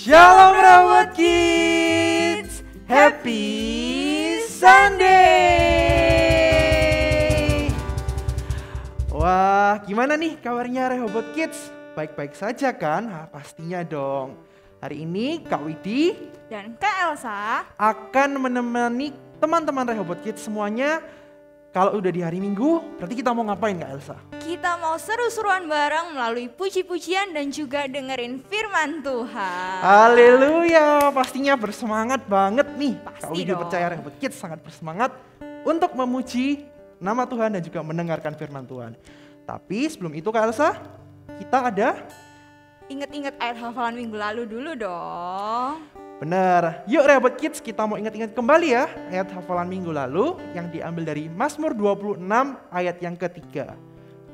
Shalom Rawat Kids, Happy Sunday. Wah, gimana nih kabarnya Rehoboth Kids? Baik-baik saja kan? Pastinya dong. Hari ini Kak Widi dan Kak Elsa akan menemani teman-teman Rehoboth Kids semuanya. Kalau udah di hari Minggu, berarti kita mau ngapain Kak Elsa? Kita mau seru-seruan bareng melalui puji-pujian dan juga dengerin firman Tuhan. Haleluya, pastinya bersemangat banget nih. Kak Widi dong. percaya Rehoboth Kids sangat bersemangat untuk memuji nama Tuhan dan juga mendengarkan firman Tuhan. Tapi sebelum itu Kak Elsa, kita ada Ingat-ingat ayat hafalan minggu lalu dulu dong. benar. Yuk Rehoboth Kids, kita mau ingat-ingat kembali ya ayat hafalan minggu lalu yang diambil dari Mazmur 26 ayat yang ketiga.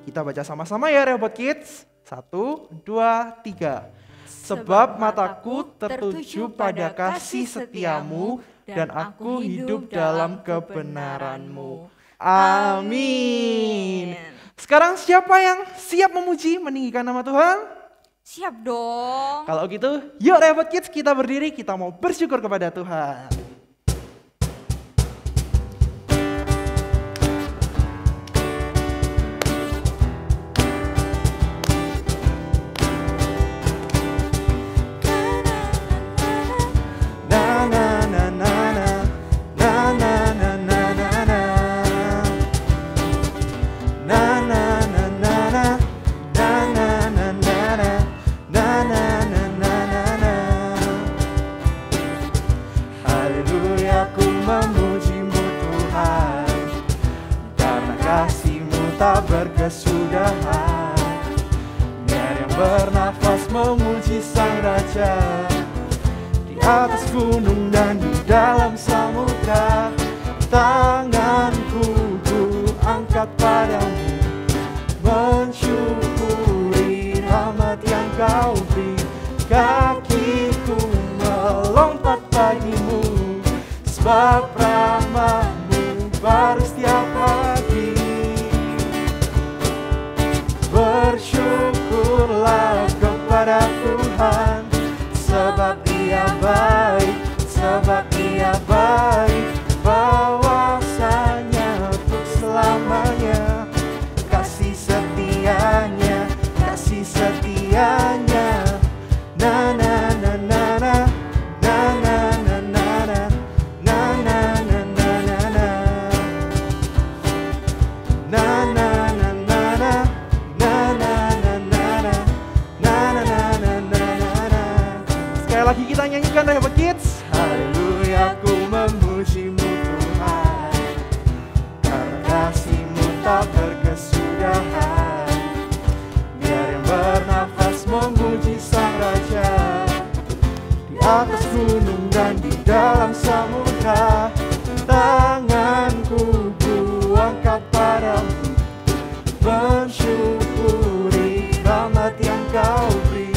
Kita baca sama-sama ya Rehoboth Kids. 1, 2, 3. Sebab mataku tertuju pada kasih setiamu dan aku hidup dalam kebenaran-Mu. Amin. Sekarang siapa yang siap memuji meninggikan nama Tuhan? Siap dong. Kalau gitu, yuk Rehoboth Kids kita berdiri, kita mau bersyukur kepada Tuhan. Tak berkesudahan, biar yang bernafas memuji Sang Raja. Di atas gunung dan di dalam samudra, tanganku ku angkat padamu, mensyukuri rahmat yang Kau beri. Kakiku melompat bagimu, sebab rahmat-Mu baru setiap pagi. Bersyukurlah kepada Tuhan, sebab Ia baik, sebab Ia baik. Bahwasanya untuk selamanya, kasih setianya, kasih setianya. Na na na na na, na na na na na, na na na na na na, na na. Lagi kita nyanyikan Rehoboth Kids. Haleluya, ku memuji-Mu Tuhan, karena kasih-Mu tak berkesudahan. Biar yang bernafas memuji Sang Raja. Di atas gunung dan di dalam samudra, tanganku ku angkat padamu, mensyukuri rahmat yang Kau beri.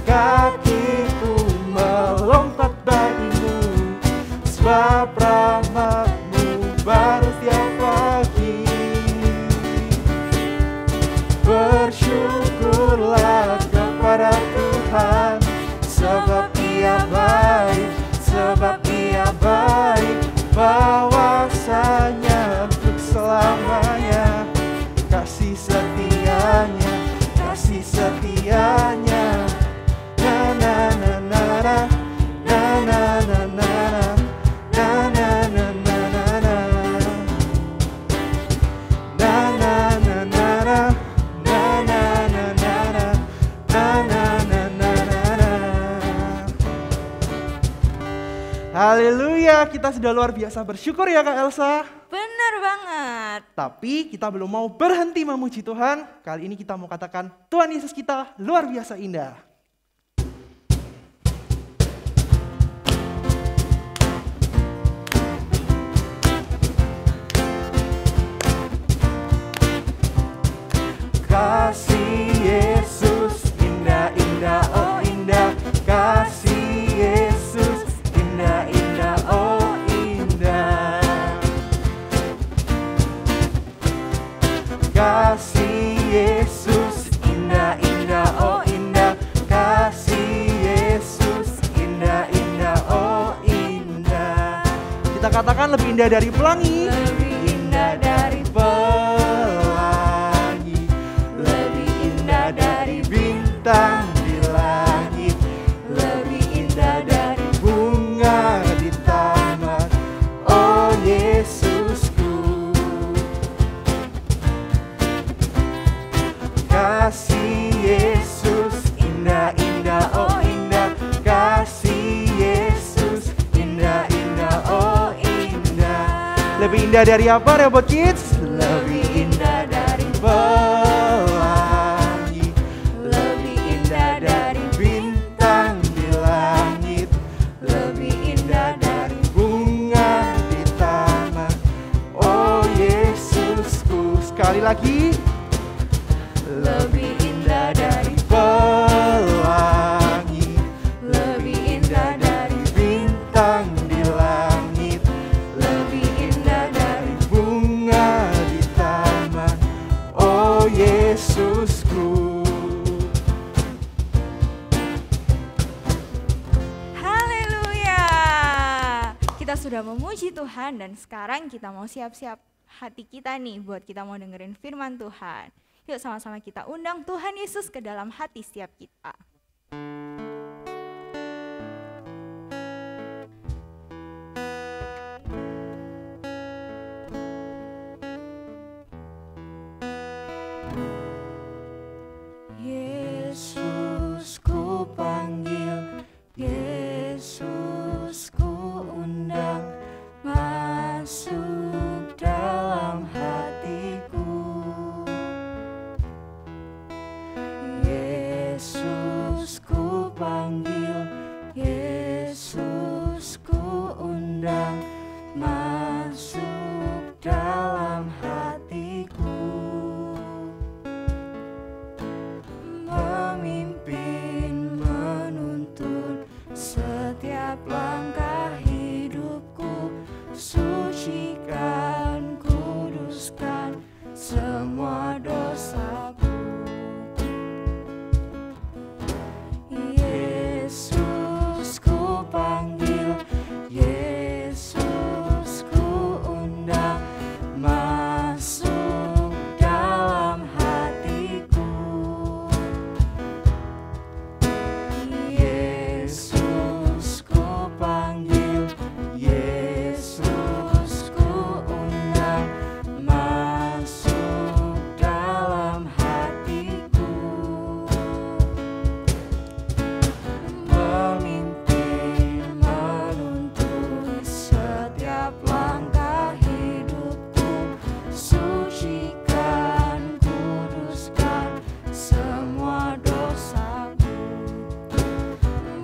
Kakiku melompat bagimu, sebab rahmat-Mu baru setiap pagi. Bersyukurlah kepada Tuhan, sebab Ia baik, sebab Ia baik. Bahwasanya untuk selamanya, kasih setianya, kasih setianya. Na na na na na, na na na na na, na na na na na, na na na na na, na na na na na, na na na na na. Haleluya, kita sudah luar biasa bersyukur ya Kak Elsa. Bener banget. Tapi kita belum mau berhenti memuji Tuhan. Kali ini kita mau katakan Tuhan Yesus kita luar biasa indah. Kasih Yesus indah-indah, oh indah. Kasih Yesus indah-indah, oh indah. Kasih Yesus indah-indah, oh indah. Kasih Yesus indah. indah dari pelangi, lebih indah dari pelangi, lebih indah dari bintang di langit, lebih indah dari bunga di taman. Oh Yesusku, kasih Yesus indah-indah, oh indah. Kasih Yesus indah-indah, oh indah. Lebih indah dari apa, Rehoboth Kids? Lebih indah dari pelangi, lebih indah dari bintang di langit, lebih indah dari bunga di taman. Oh Yesusku, sekali lagi. Lebih indah dari pelangi, lebih indah dari bintang di langit, lebih indah dari bunga di taman. Oh Yesusku. Haleluya. Kita sudah memuji Tuhan dan sekarang kita mau siap-siap hati kita nih buat kita mau dengerin firman Tuhan. Yuk sama-sama kita undang Tuhan Yesus ke dalam hati setiap kita. Yesus ku panggil, Yesus ku undang, masuk dalam hatiku. Yesus ku panggil, Yesus ku undang, masuk dalam hatiku. Memimpin, menuntun setiap langkah hidupku, sucikan, kuduskan semua dosaku. Yesus ku panggil, Yesus ku undang, masuk dalam hatiku. Yesus ku panggil, Yesus ku undang, masuk dalam hatiku. Memimpin, menuntun setiap langkah hidupku, sucikan, kuduskan semua dosaku.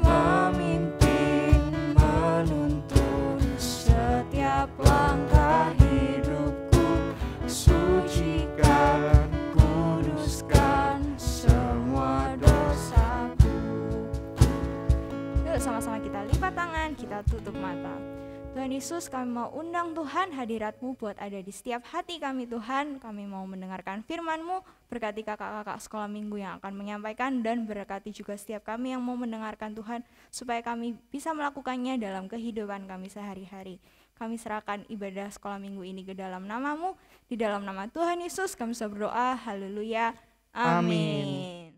Memimpin, menuntun setiap langkah hidupku, sucikan, kuduskan semua dosaku. Yuk sama-sama kita lipat tangan, kita tutup mata. Tuhan Yesus, kami mau undang Tuhan hadirat-Mu buat ada di setiap hati kami Tuhan. Kami mau mendengarkan firman-Mu, berkati kakak-kakak sekolah minggu yang akan menyampaikan, dan berkati juga setiap kami yang mau mendengarkan Tuhan, supaya kami bisa melakukannya dalam kehidupan kami sehari-hari. Kami serahkan ibadah sekolah minggu ini ke dalam nama-Mu, di dalam nama Tuhan Yesus kami sudah berdoa, haleluya, amin.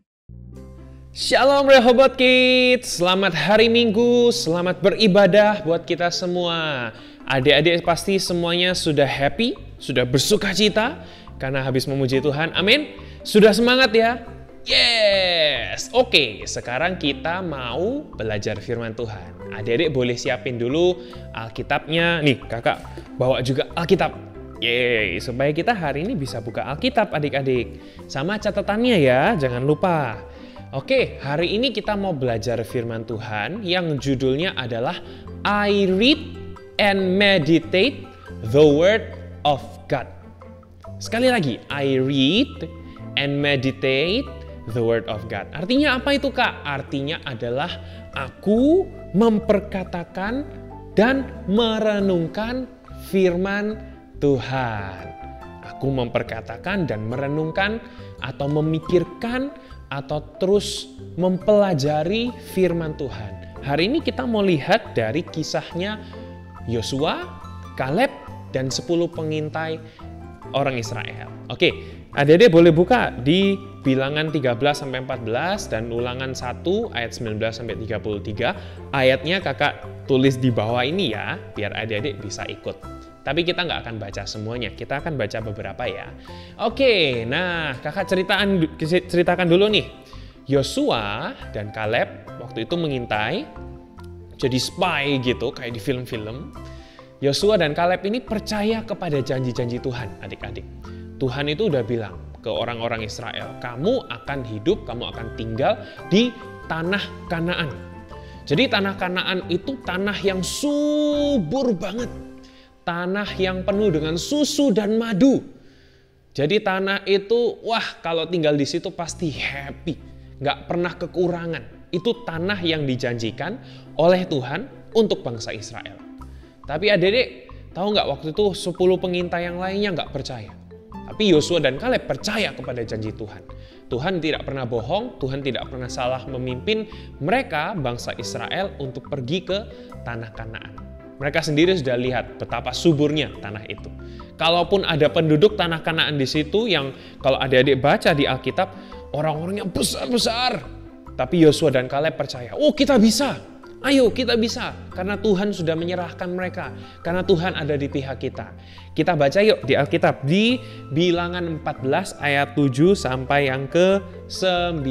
Shalom Rehoboth Kids, selamat hari Minggu, selamat beribadah buat kita semua. Adik-adik pasti semuanya sudah happy, sudah bersuka cita karena habis memuji Tuhan, amin. Sudah semangat ya? Yes! Oke, sekarang kita mau belajar firman Tuhan. Adik-adik boleh siapin dulu Alkitabnya. Nih kakak bawa juga Alkitab. Yeay, supaya kita hari ini bisa buka Alkitab adik-adik. Sama catatannya ya, jangan lupa. Oke, hari ini kita mau belajar firman Tuhan yang judulnya adalah I read and meditate the word of God. Sekali lagi, I read and meditate the word of God. Artinya apa itu Kak? Artinya adalah aku memperkatakan dan merenungkan firman Tuhan. Aku memperkatakan dan merenungkan atau memikirkan atau terus mempelajari firman Tuhan. Hari ini kita mau lihat dari kisahnya Yosua, Kaleb, dan 10 pengintai orang Israel. Oke, adik-adik boleh buka di Bilangan 13-14 dan Ulangan 1 ayat 19-33. Ayatnya kakak tulis di bawah ini ya, biar adik-adik bisa ikut. Tapi kita nggak akan baca semuanya, kita akan baca beberapa ya. Oke, nah kakak ceritakan dulu nih. Yosua dan Kaleb waktu itu mengintai, jadi spy gitu, kayak di film-film. Yosua dan Kaleb ini percaya kepada janji-janji Tuhan, adik-adik. Tuhan itu udah bilang ke orang-orang Israel, kamu akan hidup, kamu akan tinggal di tanah Kanaan. Jadi tanah Kanaan itu tanah yang subur banget. Tanah yang penuh dengan susu dan madu. Jadi tanah itu, wah kalau tinggal di situ pasti happy. Nggak pernah kekurangan. Itu tanah yang dijanjikan oleh Tuhan untuk bangsa Israel. Tapi adik-adik, tahu nggak waktu itu 10 pengintai yang lainnya nggak percaya. Tapi Yosua dan Kaleb percaya kepada janji Tuhan. Tuhan tidak pernah bohong, Tuhan tidak pernah salah memimpin mereka, bangsa Israel, untuk pergi ke tanah Kanaan. Mereka sendiri sudah lihat betapa suburnya tanah itu. Kalaupun ada penduduk tanah Kanaan di situ yang kalau adik-adik baca di Alkitab, orang-orangnya besar-besar. Tapi Yosua dan Kaleb percaya, oh kita bisa. Ayo kita bisa, karena Tuhan sudah menyerahkan mereka, karena Tuhan ada di pihak kita. Kita baca yuk di Alkitab, di Bilangan 14 ayat 7 sampai yang ke-9.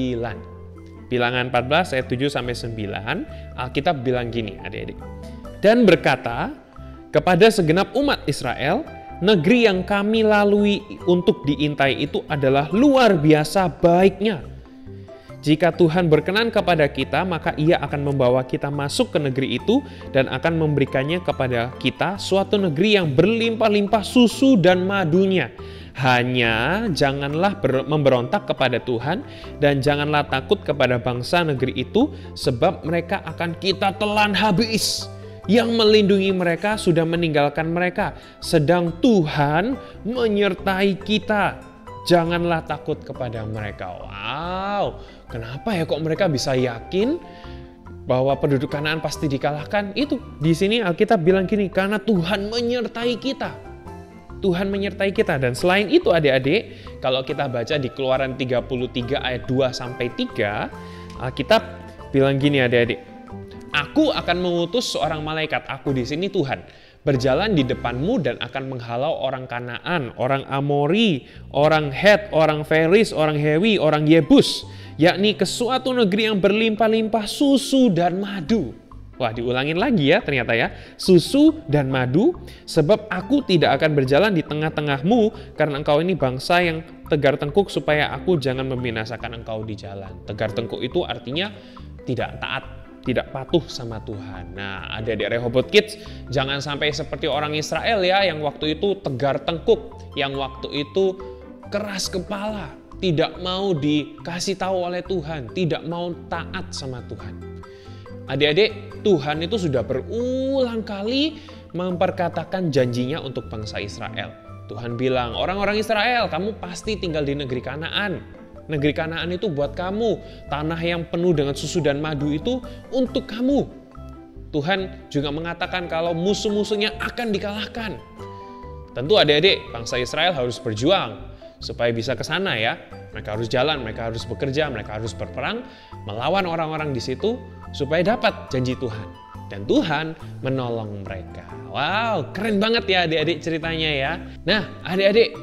Bilangan 14 ayat 7 sampai 9, Alkitab bilang gini adik-adik. Dan berkata kepada segenap umat Israel, negeri yang kami lalui untuk diintai itu adalah luar biasa baiknya. Jika Tuhan berkenan kepada kita, maka Ia akan membawa kita masuk ke negeri itu dan akan memberikannya kepada kita suatu negeri yang berlimpah-limpah susu dan madunya. Hanya janganlah memberontak kepada Tuhan dan janganlah takut kepada bangsa negeri itu, sebab mereka akan kita telan habis. Yang melindungi mereka sudah meninggalkan mereka, sedang Tuhan menyertai kita. Janganlah takut kepada mereka. Wow, kenapa ya kok mereka bisa yakin bahwa penduduk Kanaan pasti dikalahkan? Itu di sini Alkitab bilang gini, karena Tuhan menyertai kita. Tuhan menyertai kita. Dan selain itu adik-adik, kalau kita baca di Keluaran 33 ayat 2 sampai 3, Alkitab bilang gini adik-adik. Aku akan mengutus seorang malaikat, aku di sini Tuhan, berjalan di depanmu dan akan menghalau orang Kanaan, orang Amori, orang Het, orang Feris, orang Hewi, orang Yebus, yakni ke suatu negeri yang berlimpah-limpah susu dan madu. Wah, diulangin lagi ya ternyata ya. Susu dan madu, sebab aku tidak akan berjalan di tengah-tengahmu karena engkau ini bangsa yang tegar tengkuk supaya aku jangan membinasakan engkau di jalan. Tegar tengkuk itu artinya tidak taat, tidak patuh sama Tuhan. Nah, adik-adik Rehoboth Kids, jangan sampai seperti orang Israel ya, yang waktu itu tegar tengkuk, yang waktu itu keras kepala, tidak mau dikasih tahu oleh Tuhan, tidak mau taat sama Tuhan. Adik-adik, Tuhan itu sudah berulang kali memperkatakan janjinya untuk bangsa Israel. Tuhan bilang, orang-orang Israel, kamu pasti tinggal di negeri Kanaan. Negeri Kanaan itu buat kamu, tanah yang penuh dengan susu dan madu itu untuk kamu. Tuhan juga mengatakan kalau musuh-musuhnya akan dikalahkan. Tentu adik-adik, bangsa Israel harus berjuang supaya bisa ke sana ya. Mereka harus jalan, mereka harus bekerja, mereka harus berperang, melawan orang-orang di situ supaya dapat janji Tuhan. Dan Tuhan menolong mereka. Wow, keren banget ya adik-adik ceritanya ya. Nah, adik-adik,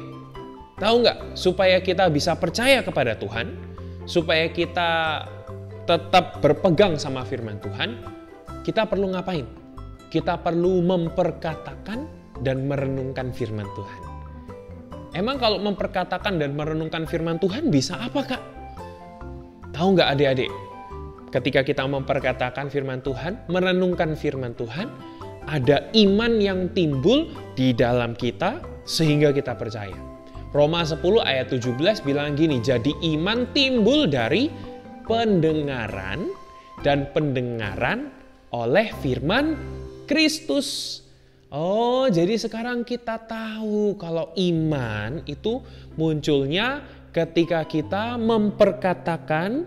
tahu nggak, supaya kita bisa percaya kepada Tuhan, supaya kita tetap berpegang sama firman Tuhan, kita perlu ngapain? Kita perlu memperkatakan dan merenungkan firman Tuhan. Emang kalau memperkatakan dan merenungkan firman Tuhan bisa apa kak? Tahu nggak adik-adik? Ketika kita memperkatakan firman Tuhan, merenungkan firman Tuhan, ada iman yang timbul di dalam kita sehingga kita percaya. Roma 10 ayat 17 bilang gini, jadi iman timbul dari pendengaran dan pendengaran oleh firman Kristus. Oh, jadi sekarang kita tahu kalau iman itu munculnya ketika kita memperkatakan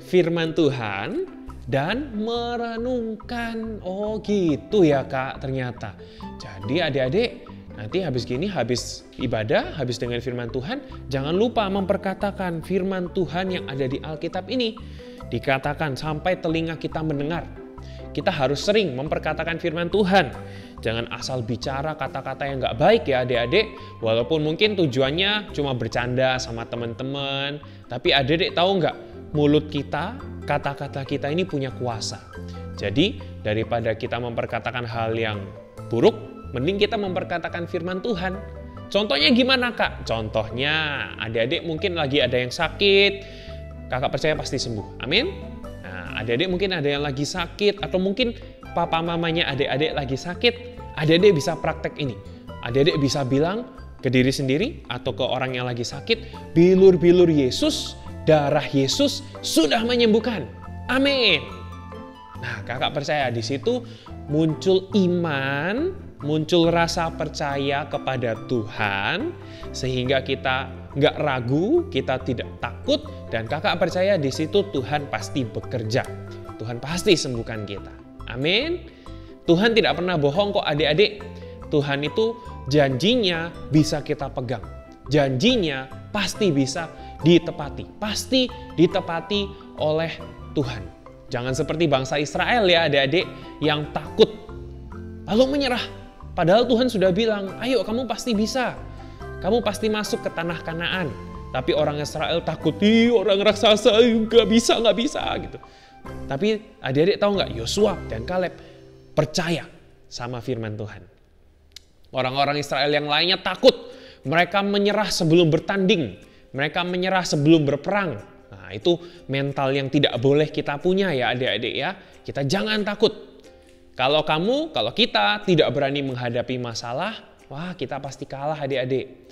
firman Tuhan dan merenungkan. Oh gitu ya Kak ternyata. Jadi adik-adik nanti habis ibadah, habis dengan firman Tuhan, jangan lupa memperkatakan firman Tuhan yang ada di Alkitab ini. Dikatakan sampai telinga kita mendengar. Kita harus sering memperkatakan firman Tuhan. Jangan asal bicara kata-kata yang gak baik ya adik-adik. Walaupun mungkin tujuannya cuma bercanda sama teman-teman. Tapi adik-adik tahu gak? Mulut kita, kata-kata kita ini punya kuasa. Jadi daripada kita memperkatakan hal yang buruk, mending kita memperkatakan firman Tuhan. Contohnya gimana Kak? Contohnya adik-adik mungkin lagi ada yang sakit. Kakak percaya pasti sembuh. Amin. Nah, adik-adik mungkin ada yang lagi sakit, atau mungkin papa mamanya adik-adik lagi sakit. Adik-adik bisa praktek ini. Adik-adik bisa bilang ke diri sendiri atau ke orang yang lagi sakit, bilur-bilur Yesus, darah Yesus sudah menyembuhkan. Amin. Nah, kakak percaya di situ muncul iman, muncul rasa percaya kepada Tuhan, sehingga kita nggak ragu, kita tidak takut, dan kakak percaya di situ Tuhan pasti bekerja. Tuhan pasti sembuhkan kita. Amin. Tuhan tidak pernah bohong kok adik-adik. Tuhan itu janjinya bisa kita pegang. Janjinya pasti bisa ditepati. Pasti ditepati oleh Tuhan. Jangan seperti bangsa Israel ya adik-adik yang takut lalu menyerah. Padahal Tuhan sudah bilang, ayo kamu pasti bisa. Kamu pasti masuk ke tanah Kanaan. Tapi orang Israel takut, orang raksasa, nggak bisa gitu. Tapi adik-adik tahu nggak, Yosua dan Kaleb percaya sama firman Tuhan. Orang-orang Israel yang lainnya takut. Mereka menyerah sebelum bertanding. Mereka menyerah sebelum berperang. Nah, itu mental yang tidak boleh kita punya ya adik-adik ya. Kita jangan takut. Kalau kita tidak berani menghadapi masalah, wah kita pasti kalah adik-adik.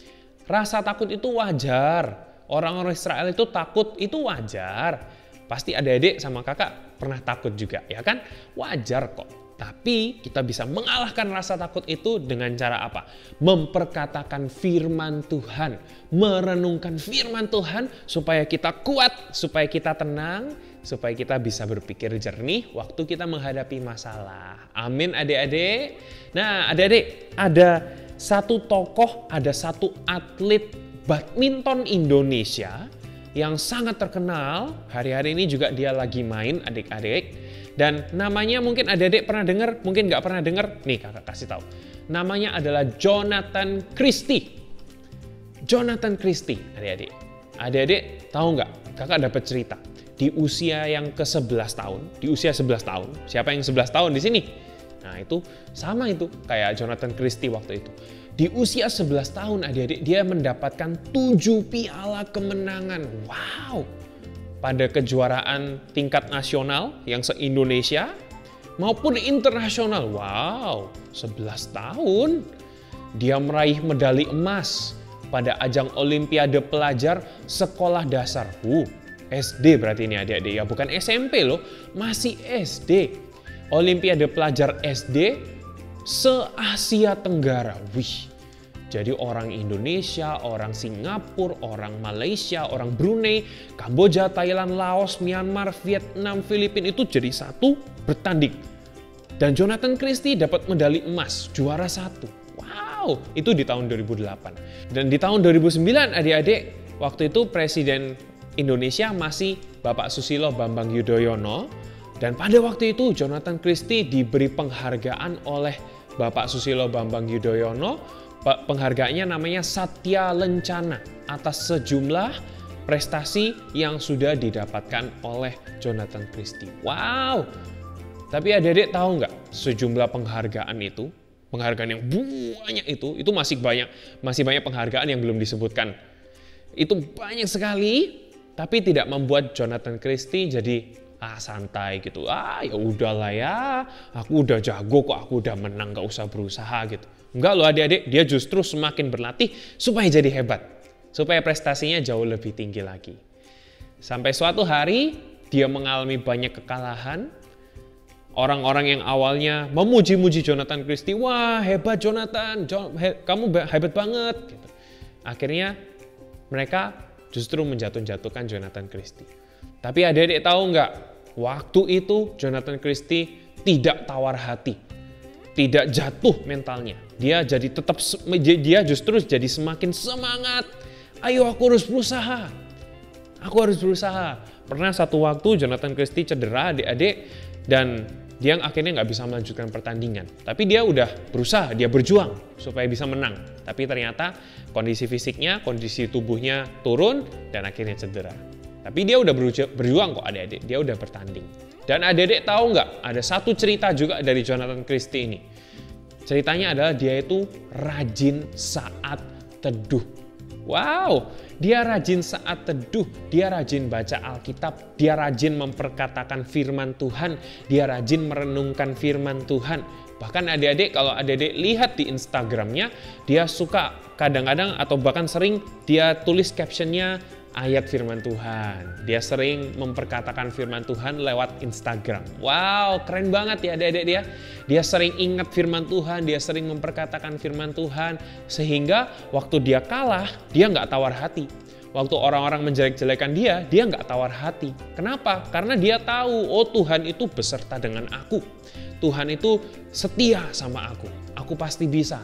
Rasa takut itu wajar. Orang-orang Israel itu takut itu wajar. Pasti adik-adik sama kakak pernah takut juga ya kan? Wajar kok. Tapi kita bisa mengalahkan rasa takut itu dengan cara apa? Memperkatakan firman Tuhan. Merenungkan firman Tuhan supaya kita kuat, supaya kita tenang, supaya kita bisa berpikir jernih waktu kita menghadapi masalah. Amin adik-adik. Nah adik-adik, ada satu tokoh, ada satu atlet badminton Indonesia yang sangat terkenal. Hari-hari ini juga dia lagi main adik-adik. Dan namanya mungkin adik-adik pernah dengar, mungkin nggak pernah dengar. Nih kakak kasih tahu. Namanya adalah Jonathan Christie. Jonathan Christie, adik-adik. Adik-adik tahu nggak? Kakak dapat cerita. Di usia yang ke-11 tahun, di usia 11 tahun. Siapa yang 11 tahun di sini? Nah itu sama itu kayak Jonathan Christie waktu itu. Di usia 11 tahun adik-adik dia mendapatkan 7 piala kemenangan. Wow! Pada kejuaraan tingkat nasional yang se-Indonesia maupun internasional. Wow, 11 tahun dia meraih medali emas pada ajang Olimpiade Pelajar Sekolah Dasar. SD berarti ini adik-adik ya, bukan SMP loh, masih SD. Olimpiade Pelajar SD se-Asia Tenggara. Wih. Jadi orang Indonesia, orang Singapura, orang Malaysia, orang Brunei, Kamboja, Thailand, Laos, Myanmar, Vietnam, Filipina itu jadi satu bertanding. Dan Jonathan Christie dapat medali emas, juara 1. Wow, itu di tahun 2008. Dan di tahun 2009 adik-adik, waktu itu Presiden Indonesia masih Bapak Susilo Bambang Yudhoyono. Dan pada waktu itu Jonathan Christie diberi penghargaan oleh Bapak Susilo Bambang Yudhoyono. Penghargaannya namanya Satya Lencana atas sejumlah prestasi yang sudah didapatkan oleh Jonathan Christie. Wow! Tapi adik-adik tahu nggak sejumlah penghargaan itu? Penghargaan yang banyak itu masih banyak penghargaan yang belum disebutkan. Itu banyak sekali, tapi tidak membuat Jonathan Christie jadi santai gitu. Ya udahlah ya, aku udah jago kok, aku udah menang, gak usah berusaha gitu. Enggak loh adik-adik, dia justru semakin berlatih supaya jadi hebat. Supaya prestasinya jauh lebih tinggi lagi. Sampai suatu hari, dia mengalami banyak kekalahan. Orang-orang yang awalnya memuji-muji Jonathan Christie, wah hebat Jonathan, kamu hebat banget. Gitu. Akhirnya mereka justru menjatuh-jatuhkan Jonathan Christie. Tapi adik-adik tahu nggak? waktu itu Jonathan Christie tidak tawar hati, tidak jatuh mentalnya. Dia justru jadi semakin semangat. Ayo aku harus berusaha. Aku harus berusaha. Pernah satu waktu Jonathan Christie cedera adik-adik dan dia akhirnya nggak bisa melanjutkan pertandingan. Tapi dia udah berusaha, dia berjuang supaya bisa menang. Tapi ternyata kondisi fisiknya, kondisi tubuhnya turun dan akhirnya cedera. Tapi dia udah berjuang kok adik-adik, dia udah bertanding. Dan adik-adik tahu nggak, ada satu cerita juga dari Jonathan Christie ini. Ceritanya adalah dia itu rajin saat teduh. Wow, dia rajin saat teduh, dia rajin baca Alkitab, dia rajin memperkatakan firman Tuhan, dia rajin merenungkan firman Tuhan. Bahkan adik-adik, kalau adik-adik lihat di Instagramnya, dia suka kadang-kadang atau bahkan sering dia tulis captionnya ayat firman Tuhan. Dia sering memperkatakan firman Tuhan lewat Instagram. Wow, keren banget ya adik-adik dia. Dia sering ingat firman Tuhan, dia sering memperkatakan firman Tuhan. Sehingga waktu dia kalah, dia nggak tawar hati. Waktu orang-orang menjelek-jelekan dia nggak tawar hati. Kenapa? Karena dia tahu, oh Tuhan itu beserta dengan aku. Tuhan itu setia sama aku. Aku pasti bisa.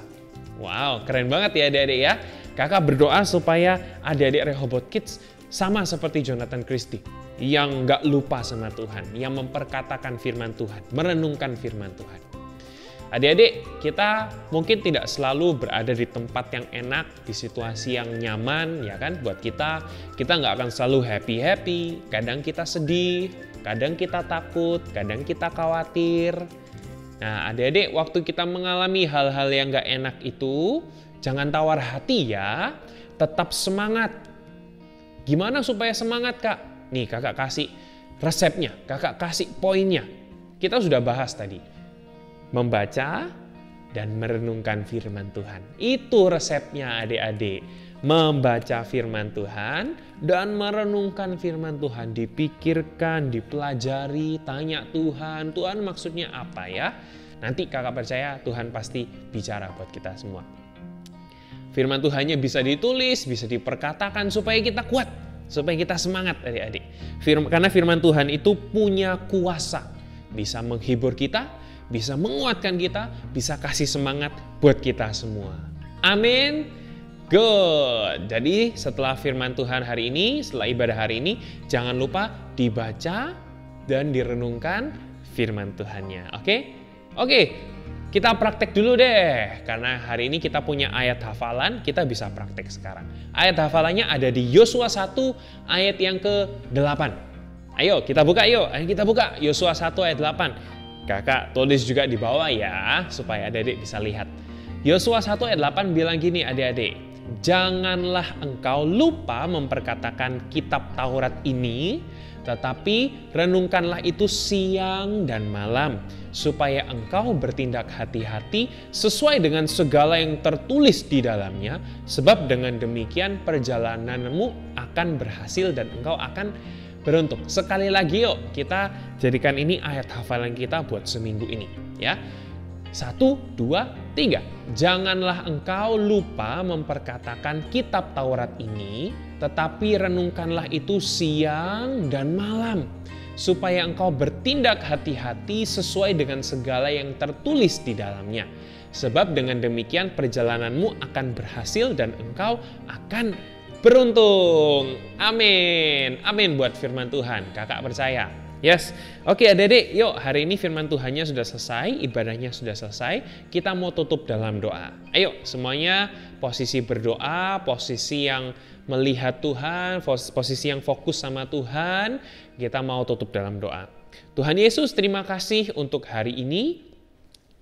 Wow, keren banget ya adik-adik ya. Kakak berdoa supaya adik-adik Rehoboth Kids sama seperti Jonathan Christie yang nggak lupa sama Tuhan, yang memperkatakan firman Tuhan, merenungkan firman Tuhan. Adik-adik, kita mungkin tidak selalu berada di tempat yang enak, di situasi yang nyaman, ya kan? Buat kita nggak akan selalu happy-happy. Kadang kita sedih, kadang kita takut, kadang kita khawatir. Nah, adik-adik, waktu kita mengalami hal-hal yang nggak enak itu, jangan tawar hati ya, tetap semangat. Gimana supaya semangat kak? Nih kakak kasih resepnya, kakak kasih poinnya. Kita sudah bahas tadi. Membaca dan merenungkan firman Tuhan. Itu resepnya adik-adik. Membaca firman Tuhan dan merenungkan firman Tuhan. Dipikirkan, dipelajari, tanya Tuhan. Tuhan maksudnya apa ya? Nanti kakak percaya Tuhan pasti bicara buat kita semua. Firman Tuhannya bisa ditulis, bisa diperkatakan supaya kita kuat, supaya kita semangat adik-adik. Karena firman Tuhan itu punya kuasa, bisa menghibur kita, bisa menguatkan kita, bisa kasih semangat buat kita semua. Amin. Good. Jadi setelah firman Tuhan hari ini, setelah ibadah hari ini, jangan lupa dibaca dan direnungkan firman Tuhannya. Oke. Kita praktek dulu deh, karena hari ini kita punya ayat hafalan, kita bisa praktek sekarang. Ayat hafalannya ada di Yosua 1 ayat yang ke-8. Ayo kita buka Yosua 1 ayat 8. Kakak tulis juga di bawah ya, supaya adik-adik bisa lihat. Yosua 1 ayat 8 bilang gini adik-adik, janganlah engkau lupa memperkatakan kitab Taurat ini, tetapi renungkanlah itu siang dan malam, supaya engkau bertindak hati-hati sesuai dengan segala yang tertulis di dalamnya, sebab dengan demikian perjalananmu akan berhasil dan engkau akan beruntung. Sekali lagi yuk, kita jadikan ini ayat hafalan kita buat seminggu ini ya. 1, 2, 3. Janganlah engkau lupa memperkatakan kitab Taurat ini, tetapi renungkanlah itu siang dan malam, supaya engkau bertindak hati-hati sesuai dengan segala yang tertulis di dalamnya. Sebab dengan demikian perjalananmu akan berhasil dan engkau akan beruntung. Amin. Amin buat firman Tuhan. Kakak percaya. Yes. Oke adik-adik, yuk hari ini firman Tuhannya sudah selesai, ibadahnya sudah selesai. Kita mau tutup dalam doa. Ayo semuanya posisi berdoa, posisi yang melihat Tuhan, posisi yang fokus sama Tuhan. Kita mau tutup dalam doa. Tuhan Yesus, terima kasih untuk hari ini.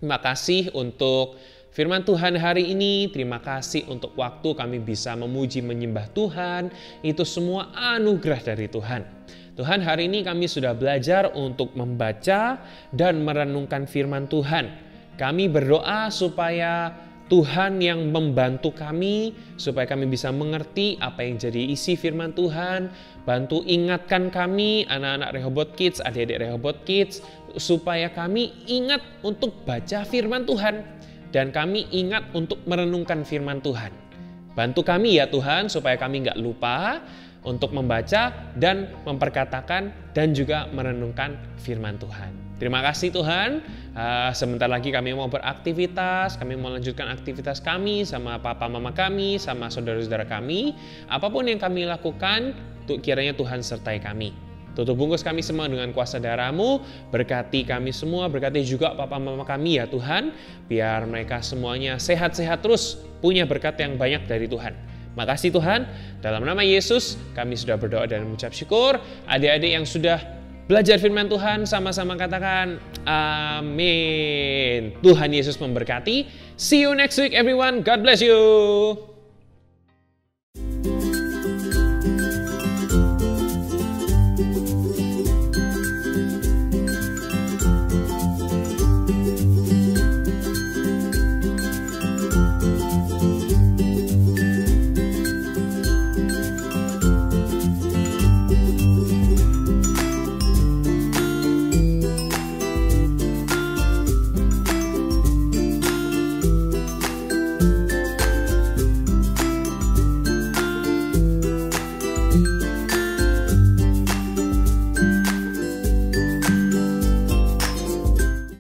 Terima kasih untuk firman Tuhan hari ini. Terima kasih untuk waktu kami bisa memuji menyembah Tuhan. Itu semua anugerah dari Tuhan. Tuhan, hari ini kami sudah belajar untuk membaca dan merenungkan firman Tuhan. Kami berdoa supaya Tuhan yang membantu kami, supaya kami bisa mengerti apa yang jadi isi firman Tuhan. Bantu ingatkan kami, anak-anak Rehoboth Kids, adik-adik Rehoboth Kids, supaya kami ingat untuk baca firman Tuhan. Dan kami ingat untuk merenungkan firman Tuhan. Bantu kami ya Tuhan, supaya kami nggak lupa. untuk membaca dan memperkatakan dan juga merenungkan firman Tuhan. Terima kasih Tuhan, sebentar lagi kami mau beraktivitas, kami mau lanjutkan aktivitas kami sama papa mama kami, sama saudara-saudara kami. Apapun yang kami lakukan, kiranya Tuhan sertai kami. Tutup bungkus kami semua dengan kuasa darah-Mu, berkati kami semua, berkati juga papa mama kami ya Tuhan, biar mereka semuanya sehat-sehat terus, punya berkat yang banyak dari Tuhan. Makasih Tuhan, dalam nama Yesus kami sudah berdoa dan mengucap syukur. Adik-adik yang sudah belajar firman Tuhan, sama-sama katakan amin. Tuhan Yesus memberkati. See you next week everyone. God bless you.